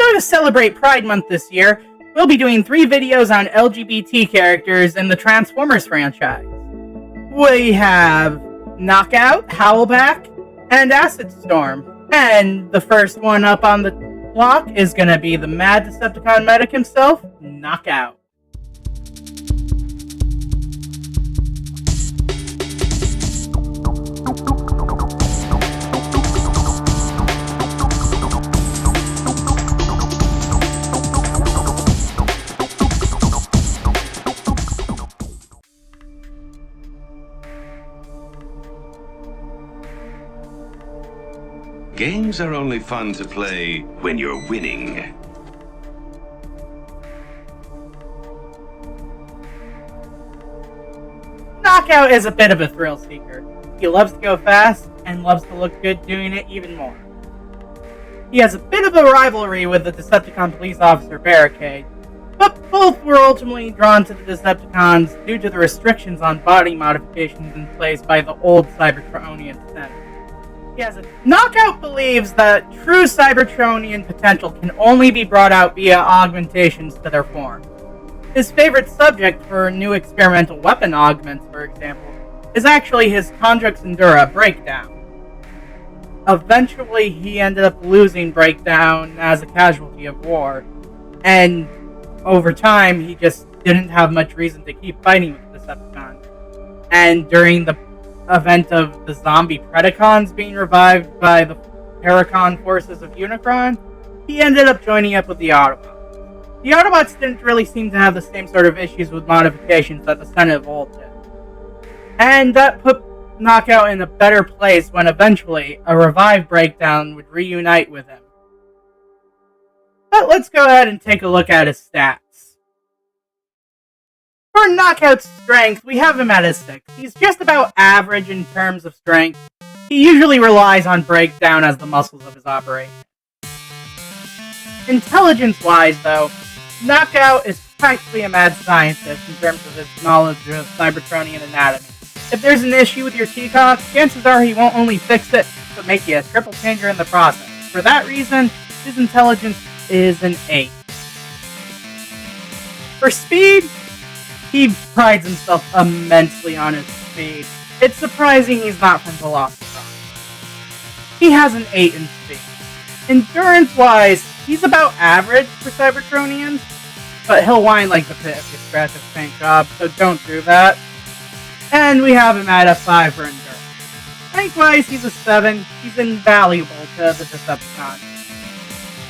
So to celebrate Pride Month this year, we'll be doing 3 videos on LGBT characters in the Transformers franchise. We have Knockout, Howlback, and Acid Storm. And the first one up on the block is going to be the mad Decepticon medic himself, Knockout. Games are only fun to play when you're winning. Knockout is a bit of a thrill seeker. He loves to go fast and loves to look good doing it even more. He has a bit of a rivalry with the Decepticon police officer Barricade, but both were ultimately drawn to the Decepticons due to the restrictions on body modifications in place by the old Cybertronian Senate. Knockout believes that true Cybertronian potential can only be brought out via augmentations to their form. His favorite subject for new experimental weapon augments, for example, is actually his Conjux Endura Breakdown. Eventually, he ended up losing Breakdown as a casualty of war, and over time, he just didn't have much reason to keep fighting with the Decepticons. And during the event of the zombie Predacons being revived by the Paracon forces of Unicron, he ended up joining up with the Autobots. The Autobots didn't really seem to have the same sort of issues with modifications that the Senate of old did. And that put Knockout in a better place when eventually a revived Breakdown would reunite with him. But let's go ahead and take a look at his stats. For Knockout's strength, we have him at his 6. He's just about average in terms of strength. He usually relies on Breakdown as the muscles of his operation. Intelligence-wise, though, Knockout is practically a mad scientist in terms of his knowledge of Cybertronian anatomy. If there's an issue with your T-Con, chances are he won't only fix it, but make you a triple changer in the process. For that reason, his intelligence is an 8. For speed, he prides himself immensely on his speed. It's surprising he's not from Velocitron. He has an 8 in speed. Endurance-wise, he's about average for Cybertronians, but he'll whine like the pit if you scratch his paint job, so don't do that. And we have him at a 5 for endurance. Rank-wise, he's a 7. He's invaluable to the Decepticons.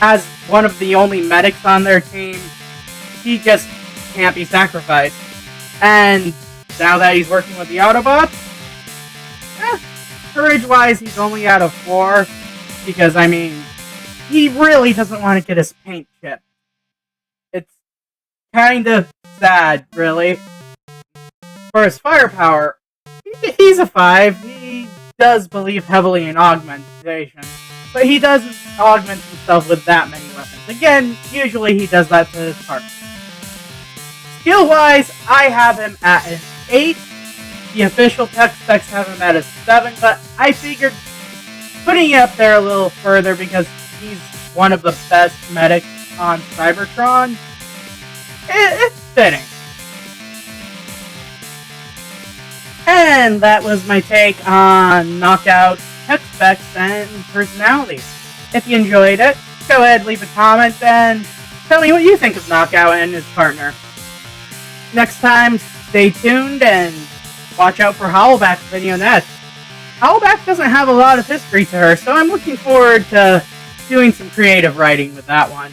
As one of the only medics on their team, he just can't be sacrificed. And now that he's working with the Autobots, courage-wise, he's only at a 4. Because, I mean, he really doesn't want to get his paint chipped. It's kind of sad, really. For his firepower, he's a 5. He does believe heavily in augmentation. But he doesn't augment himself with that many weapons. Again, usually he does that to his partner. Skill-wise, I have him at an 8. The official TechSpecs have him at a 7, but I figured putting it up there a little further because he's one of the best medics on Cybertron, it's fitting. And that was my take on Knockout, TechSpecs, and personality. If you enjoyed it, go ahead, leave a comment, and tell me what you think of Knockout and his partner. Next time, stay tuned and watch out for Howlback's video next. Howlback doesn't have a lot of history to her, so I'm looking forward to doing some creative writing with that one.